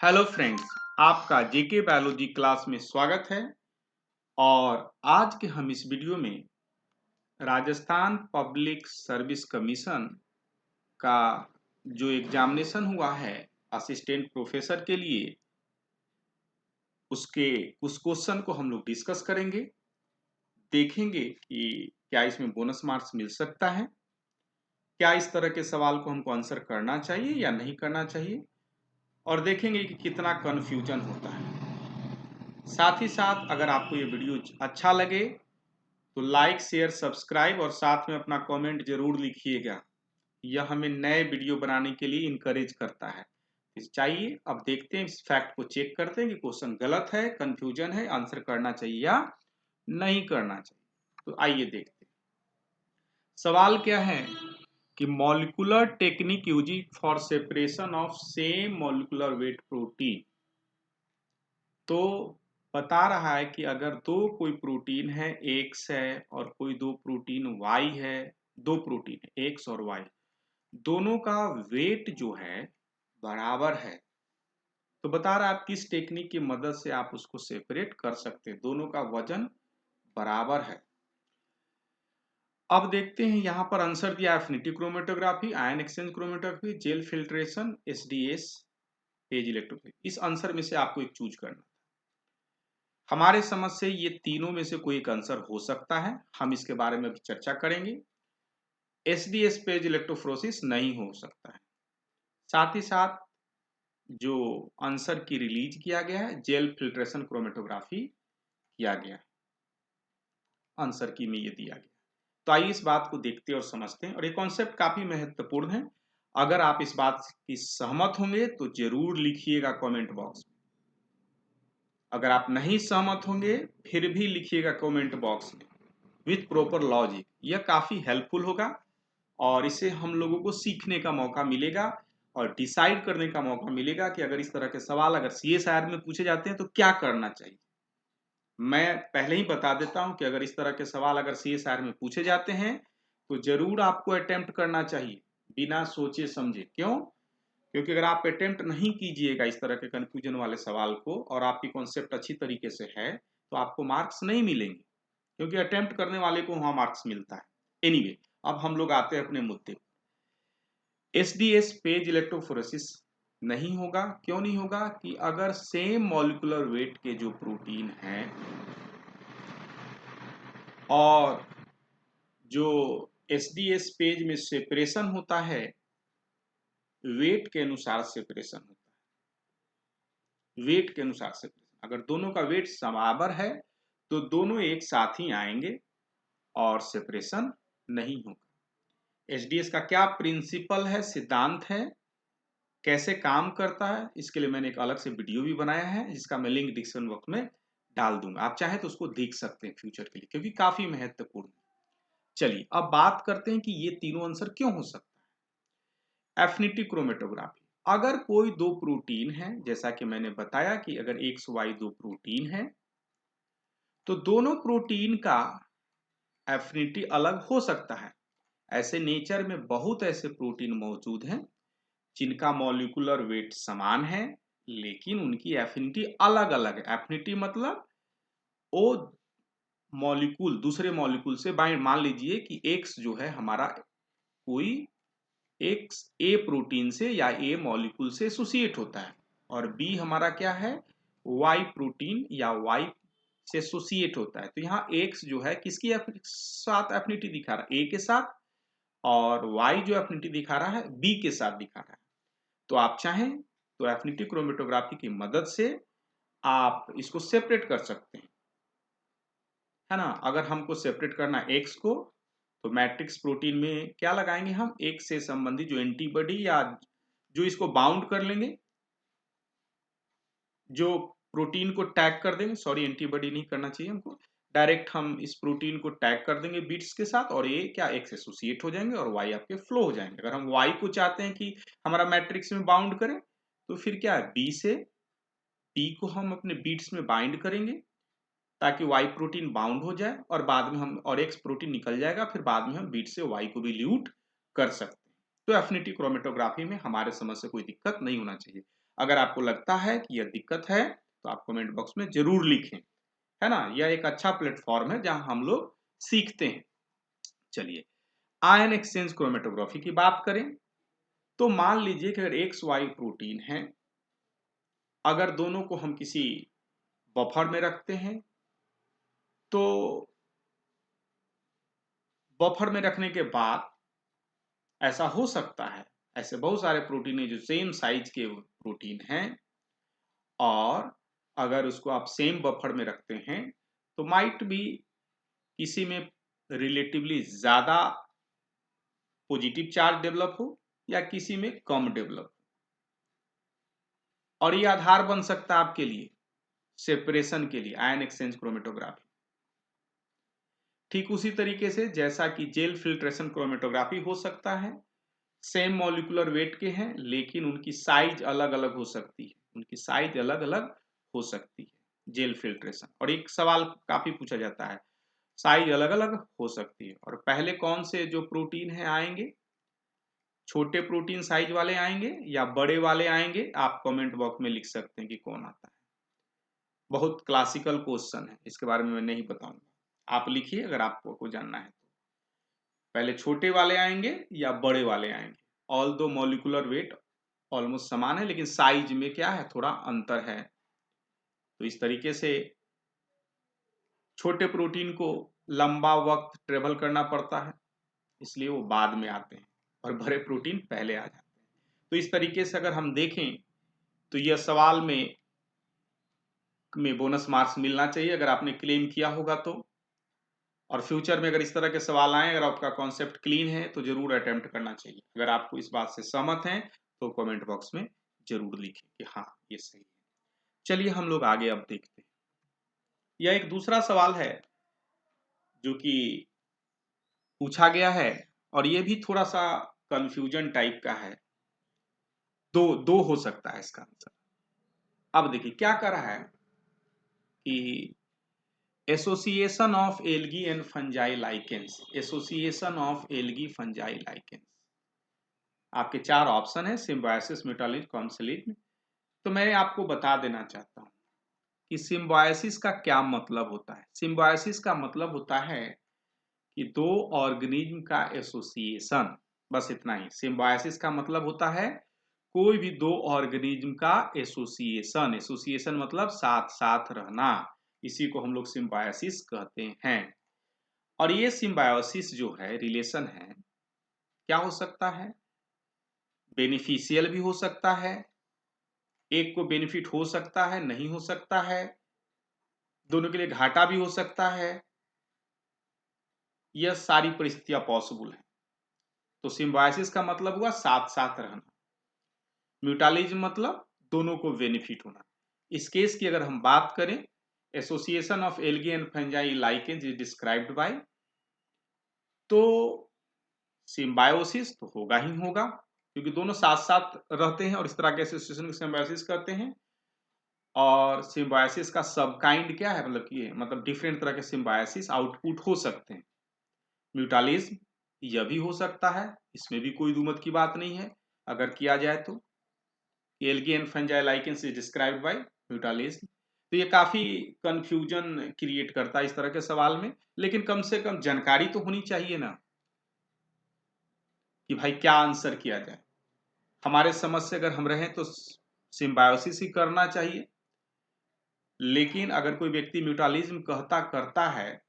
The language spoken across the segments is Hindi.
हेलो फ्रेंड्स, आपका जेके बायोलॉजी क्लास में स्वागत है। और आज के हम इस वीडियो में राजस्थान पब्लिक सर्विस कमीशन का जो एग्जामिनेशन हुआ है असिस्टेंट प्रोफेसर के लिए, उसके उस क्वेश्चन को हम लोग डिस्कस करेंगे। देखेंगे कि क्या इसमें बोनस मार्क्स मिल सकता है, क्या इस तरह के सवाल को हमको आंसर करना चाहिए या नहीं करना चाहिए, और देखेंगे कि कितना कन्फ्यूजन होता है। साथ ही साथ अगर आपको ये वीडियो अच्छा लगे तो लाइक शेयर सब्सक्राइब और साथ में अपना कमेंट जरूर लिखिएगा। यह हमें नए वीडियो बनाने के लिए इनकरेज करता है। चाहिए अब देखते हैं, इस फैक्ट को चेक करते हैं कि क्वेश्चन गलत है, कंफ्यूजन है, आंसर करना चाहिए या नहीं करना चाहिए। तो आइए देखते हैं सवाल क्या है कि molecular technique used for separation of same molecular weight protein. तो बता रहा है कि अगर दो कोई प्रोटीन है एक्स है और कोई दो प्रोटीन वाई है, दो प्रोटीन है एक्स और वाई, दोनों का वेट जो है बराबर है। तो बता रहा है आप किस टेक्निक की मदद से आप उसको सेपरेट कर सकते हैं, दोनों का वजन बराबर है। अब देखते हैं यहाँ पर आंसर दिया affinity chromatography, ion exchange chromatography, gel filtration, SDS, PAGE electrophoresis. इस आंसर में से आपको एक चूज करना। हमारे समझ से ये तीनों में से कोई एक आंसर हो सकता है, हम इसके बारे में भी चर्चा करेंगे। एसडीएस पेज इलेक्ट्रोफोरेसिस नहीं हो सकता है। साथ ही साथ जो आंसर की रिलीज किया गया है जेल फिल्ट्रेशन क्रोमेटोग्राफी किया गया है, आंसर की में ये दिया गया। तो आइए इस बात को देखते और समझते हैं, और ये कॉन्सेप्ट काफी महत्वपूर्ण है। अगर आप इस बात की सहमत होंगे तो जरूर लिखिएगा कमेंट बॉक्स में। अगर आप नहीं सहमत होंगे फिर भी लिखिएगा कमेंट बॉक्स में विथ प्रॉपर लॉजिक। यह काफी हेल्पफुल होगा और इससे हम लोगों को सीखने का मौका मिलेगा और डिसाइड करने का मौका मिलेगा कि अगर इस तरह के सवाल अगर सीएसआईआर में पूछे जाते हैं तो क्या करना चाहिए। मैं पहले ही बता देता हूं कि अगर इस तरह के सवाल अगर सीएसआईआर में पूछे जाते हैं तो जरूर आपको अटेम्प्ट करना चाहिए बिना सोचे समझे। क्यों? क्योंकि अगर आप अटेम्प्ट नहीं कीजिएगा इस तरह के कंफ्यूजन वाले सवाल को और आपकी कॉन्सेप्ट अच्छी तरीके से है तो आपको मार्क्स नहीं मिलेंगे, क्योंकि अटेम्प्ट करने वाले को वहां मार्क्स मिलता है। एनीवे, अब हम लोग आते हैं अपने मुद्दे पर। एसडीएस पेज इलेक्ट्रोफोरेसिस नहीं होगा। क्यों नहीं होगा? कि अगर सेम मॉलिक्यूलर वेट के जो प्रोटीन हैं और जो एसडीएस पेज में सेपरेशन होता है वेट के अनुसार सेपरेशन होता है। वेट के अनुसार सेपरेशन, अगर दोनों का वेट बराबर है तो दोनों एक साथ ही आएंगे और सेपरेशन नहीं होगा। एसडीएस का क्या प्रिंसिपल है, सिद्धांत है, कैसे काम करता है, इसके लिए मैंने एक अलग से वीडियो भी बनाया है जिसका मैं लिंक डिस्क्रिप्शन बॉक्स में डाल दूंगा। आप चाहे तो उसको देख सकते हैं फ्यूचर के लिए, क्योंकि काफी महत्वपूर्ण है। चलिए अब बात करते हैं कि ये तीनों आंसर क्यों हो सकता है। एफिनिटी क्रोमेटोग्राफी, अगर कोई दो प्रोटीन है, जैसा कि मैंने बताया कि अगर एक्स वाई दो प्रोटीन है तो दोनों प्रोटीन का एफिनिटी अलग हो सकता है। ऐसे नेचर में बहुत ऐसे प्रोटीन मौजूद हैं जिनका मॉलिक्यूलर वेट समान है लेकिन उनकी एफिनिटी अलग अलग है। एफिनिटी मतलब वो मॉलिक्यूल दूसरे मॉलिक्यूल से बाइंड, मान लीजिए कि एक्स जो है हमारा कोई एक्स ए प्रोटीन से या ए मॉलिक्यूल से एसोसिएट होता है और बी हमारा क्या है, वाई प्रोटीन या वाई से एसोसिएट होता है। तो यहाँ एक्स जो है किसकी साथ एफिनिटी दिखा रहा है, ए के साथ, और वाई जो एफिनिटी दिखा रहा है बी के साथ दिखा रहा है। तो आप चाहें तो एफिनिटी क्रोमेटोग्राफी की मदद से आप इसको सेपरेट कर सकते हैं, है ना। अगर हमको सेपरेट करना एक्स को तो मैट्रिक्स प्रोटीन में क्या लगाएंगे हम, एक्स से संबंधित जो एंटीबॉडी या जो इसको बाउंड कर लेंगे, जो प्रोटीन को टैग कर देंगे, सॉरी एंटीबॉडी नहीं करना चाहिए हमको, डायरेक्ट हम इस प्रोटीन को टैग कर देंगे बीट्स के साथ और ये क्या एक्स एसोसिएट हो जाएंगे और वाई आपके फ्लो हो जाएंगे। अगर हम वाई को चाहते हैं कि हमारा मैट्रिक्स में बाउंड करें तो फिर क्या है, बी से पी को हम अपने बीट्स में बाइंड करेंगे ताकि वाई प्रोटीन बाउंड हो जाए और बाद में हम और एक्स प्रोटीन निकल जाएगा, फिर बाद में हम बीट से वाई को भी ल्यूट कर सकते हैं। तो एफिनिटी क्रोमेटोग्राफी में हमारे समझ से कोई दिक्कत नहीं होना चाहिए। अगर आपको लगता है कि यह दिक्कत है तो आप कमेंट बॉक्स में जरूर लिखें, है ना। यह एक अच्छा प्लेटफॉर्म है जहां हम लोग सीखते हैं। चलिए आयन एक्सचेंज क्रोमेटोग्राफी की बात करें तो मान लीजिए कि अगर एक्स वाई प्रोटीन है, अगर दोनों को हम किसी बफर में रखते हैं तो बफर में रखने के बाद ऐसा हो सकता है, ऐसे बहुत सारे प्रोटीन है जो सेम साइज के प्रोटीन हैं, और अगर उसको आप सेम बफर में रखते हैं तो माइट भी किसी में रिलेटिवली ज्यादा पॉजिटिव चार्ज डेवलप हो या किसी में कम डेवलप, और ये आधार बन सकता है आपके लिए सेपरेशन के लिए आयन एक्सचेंज क्रोमेटोग्राफी। ठीक उसी तरीके से जैसा कि जेल फिल्ट्रेशन क्रोमेटोग्राफी हो सकता है, सेम मॉलिक्यूलर वेट के हैं लेकिन उनकी साइज अलग अलग हो सकती है, उनकी साइज अलग अलग हो सकती है जेल फिल्ट्रेशन। और एक सवाल काफी पूछा जाता है, साइज अलग अलग हो सकती है, और पहले कौन से जो प्रोटीन है आएंगे, छोटे प्रोटीन साइज वाले आएंगे या बड़े वाले आएंगे? आप कमेंट बॉक्स में लिख सकते हैं कि कौन आता है। बहुत क्लासिकल क्वेश्चन है, इसके बारे में मैं नहीं बताऊंगा, आप लिखिए अगर आपको जानना है तो। पहले छोटे वाले आएंगे या बड़े वाले आएंगे? ऑल दो मॉलिक्यूलर वेट ऑलमोस्ट समान है लेकिन साइज में क्या है, थोड़ा अंतर है। तो इस तरीके से छोटे प्रोटीन को लंबा वक्त ट्रेवल करना पड़ता है, इसलिए वो बाद में आते हैं, और बड़े प्रोटीन पहले आ जाते हैं। तो इस तरीके से अगर हम देखें तो यह सवाल में बोनस मार्क्स मिलना चाहिए अगर आपने क्लेम किया होगा तो। और फ्यूचर में अगर इस तरह के सवाल आए, अगर आपका कॉन्सेप्ट क्लीन है तो जरूर अटेम्प्ट करना चाहिए। अगर आपको इस बात से सहमत हैं तो कमेंट बॉक्स में जरूर लिखें कि हाँ ये सही है। चलिए हम लोग आगे अब देखते हैं। यह एक दूसरा सवाल है जो कि पूछा गया है, और ये भी थोड़ा सा कंफ्यूजन टाइप का है। दो दो हो सकता है इसका आंसर। अब देखिए क्या कर रहा है कि association of algae and fungi lichens, association of algae fungi lichens, आपके चार ऑप्शन है, सिम्बायोसिस, म्यूटालिज, कॉन्सलिज। तो मैं आपको बता देना चाहता हूं कि सिम्बायोसिस का क्या मतलब होता है। सिम्बायोसिस का मतलब होता है कि दो ऑर्गेनिज्म का एसोसिएशन, बस इतना ही। सिम्बायोसिस का मतलब होता है कोई भी दो ऑर्गेनिज्म का एसोसिएशन, एसोसिएशन मतलब साथ साथ रहना, इसी को हम लोग सिम्बायोसिस कहते हैं। और ये सिम्बायोसिस जो है, रिलेशन है, क्या हो सकता है, बेनिफिशियल भी हो सकता है, एक को बेनिफिट हो सकता है, नहीं हो सकता है, दोनों के लिए घाटा भी हो सकता है। यह सारी परिस्थितियां पॉसिबल है। तो सिम्बायोसिस का मतलब हुआ साथ साथ रहना, म्यूटालिज्म मतलब दोनों को बेनिफिट होना। इस केस की अगर हम बात करें, association of algae and fungi lichens is described bye, तो सिम्बायोसिस तो होगा ही होगा क्योंकि दोनों साथ साथ रहते हैं और इस तरह के एसोसिएशन की सिम्बायोसिस करते हैं। और सिम्बायोसिस का सब काइंड क्या है, मतलब कि मतलब डिफरेंट तरह के सिम्बायोसिस आउटपुट हो सकते हैं। म्यूटालिज्म यह भी हो सकता है, इसमें भी कोई दुमत की बात नहीं है अगर किया जाए तो। Algae and fungi lichens is described by mutualism. तो ये काफी कंफ्यूजन क्रिएट करता है इस तरह के सवाल में, लेकिन कम से कम जानकारी तो होनी चाहिए ना कि भाई क्या आंसर किया जाए। हमारे समझ से अगर हम रहें तो सिम्बायोसिस ही करना चाहिए, लेकिन अगर कोई व्यक्ति म्यूटालिज्म कहता करता है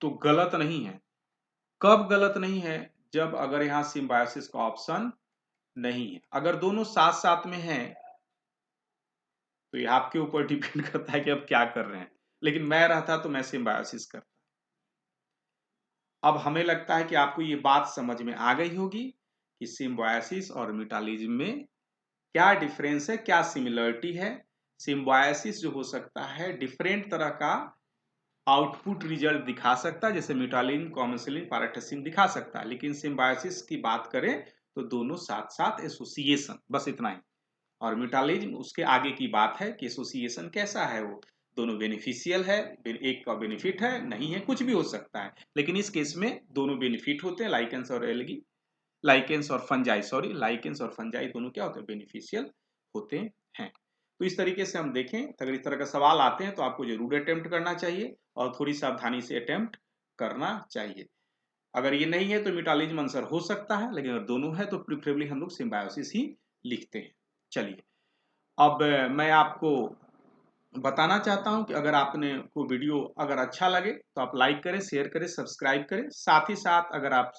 तो गलत नहीं है। कब गलत नहीं है, जब अगर यहाँ सिम्बायोसिस का ऑप्शन नहीं है। अगर दोनों साथ साथ में हैं तो ये आपके ऊपर डिपेंड करता है कि आप क्या कर रहे हैं, लेकिन मैं रहता तो मैं सिम्बायोसिस करता। अब हमें लगता है कि आपको ये बात समझ में आ गई होगी कि सिम्बायोसिस और म्यूटालिज्म में क्या डिफरेंस है, क्या सिमिलरिटी है। सिम्बायोसिस जो हो सकता है डिफरेंट तरह का आउटपुट रिजल्ट दिखा सकता है, जैसे म्यूटालिन, कॉमेसिलिन, पैराटोसिन दिखा सकता है, लेकिन सिम्बायोसिस की बात करें तो दोनों साथ साथ एसोसिएशन, बस इतना ही। और म्यूटालिज्म उसके आगे की बात है कि एसोसिएशन कैसा है, वो दोनों बेनिफिशियल है, एक का बेनिफिट है, नहीं है, कुछ भी हो सकता है, लेकिन इस केस में दोनों बेनिफिट होते हैं। लाइकेंस और एल्गी, लाइकेंस और फंजाई, सॉरी, लाइकेंस और फंजाई दोनों क्या होते हैं, बेनिफिशियल होते हैं। तो इस तरीके से हम देखें, अगर इस तरह का सवाल आते हैं तो आपको जरूर अटेम्प्ट करना चाहिए और थोड़ी सावधानी से अटेम्प्ट करना चाहिए। अगर ये नहीं है तो म्यूटालिज्म आंसर हो सकता है, लेकिन अगर दोनों है तो प्रिफरेबली हम लोग सिम्बायोसिस ही लिखते हैं। चलिए, अब मैं आपको बताना चाहता हूं कि अगर आपने को वीडियो अगर अच्छा लगे तो आप लाइक करें, शेयर करें, सब्सक्राइब करें। साथ ही साथ अगर आप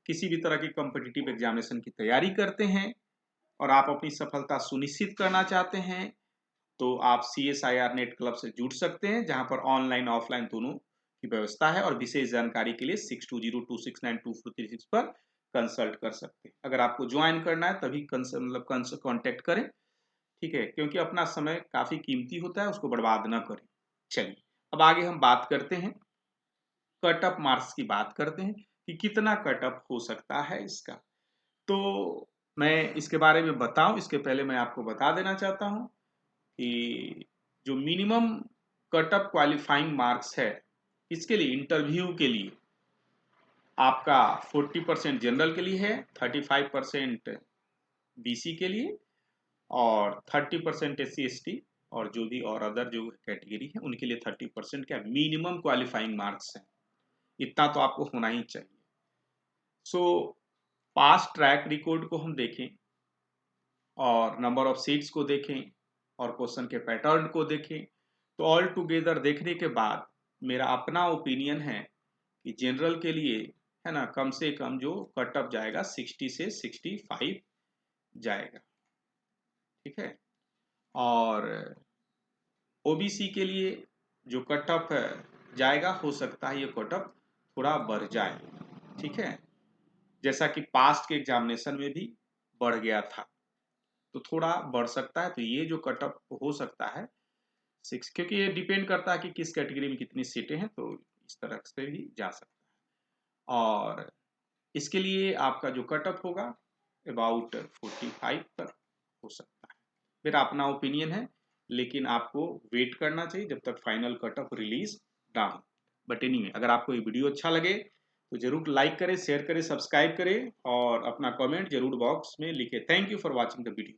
किसी भी तरह की कॉम्पिटिटिव एग्जामिनेशन की तैयारी करते हैं और आप अपनी सफलता सुनिश्चित करना चाहते हैं तो आप CSIR नेट क्लब से जुड़ सकते हैं, जहां पर ऑनलाइन ऑफलाइन दोनों की व्यवस्था है और विशेष जानकारी के लिए 6202692436 पर कंसल्ट कर सकते हैं। अगर आपको ज्वाइन करना है तभी कांटेक्ट करें, ठीक है, क्योंकि अपना समय काफी कीमती होता है, उसको बर्बाद ना करें। चलिए, अब आगे हम बात करते हैं, कट ऑफ मार्क्स की बात करते हैं कि कितना कट ऑफ हो सकता है इसका। तो मैं इसके बारे में बताऊं इसके पहले मैं आपको बता देना चाहता हूं कि जो minimum cut off qualifying marks है इसके लिए, इंटरव्यू के लिए आपका 40% जनरल के लिए है, 35% BC के लिए और 30% SC ST और जो भी और अदर जो कैटेगरी है उनके लिए 30% क्या मिनिमम क्वालिफाइंग मार्क्स है। इतना तो आपको होना ही चाहिए। सो पास्ट ट्रैक रिकॉर्ड को हम देखें और नंबर ऑफ सीट्स को देखें और क्वेश्चन के पैटर्न को देखें तो ऑल टुगेदर देखने के बाद मेरा अपना ओपिनियन है कि जनरल के लिए है ना, कम से कम जो कट ऑफ जाएगा 60 से 65 जाएगा, ठीक है। और OBC के लिए जो कट ऑफ जाएगा, हो सकता है ये कट ऑफ थोड़ा बढ़ जाए, ठीक है, जैसा कि पास्ट के एग्जामिनेशन में भी बढ़ गया था, तो थोड़ा बढ़ सकता है। तो ये जो कट ऑफ हो सकता है 6, क्योंकि ये डिपेंड करता है कि किस कैटेगरी में कितनी सीटें हैं, तो इस तरह से भी जा सकता है। और इसके लिए आपका जो कट ऑफ होगा अबाउट 45 तक हो सकता है। फिर अपना ओपिनियन है, लेकिन आपको वेट करना चाहिए जब तक फाइनल कट ऑफ रिलीज ना हो। बट एनीवे, अगर आपको ये वीडियो अच्छा लगे तो जरूर लाइक करें, शेयर करें, सब्सक्राइब करें और अपना कमेंट जरूर बॉक्स में लिखें। Thank you for watching the video.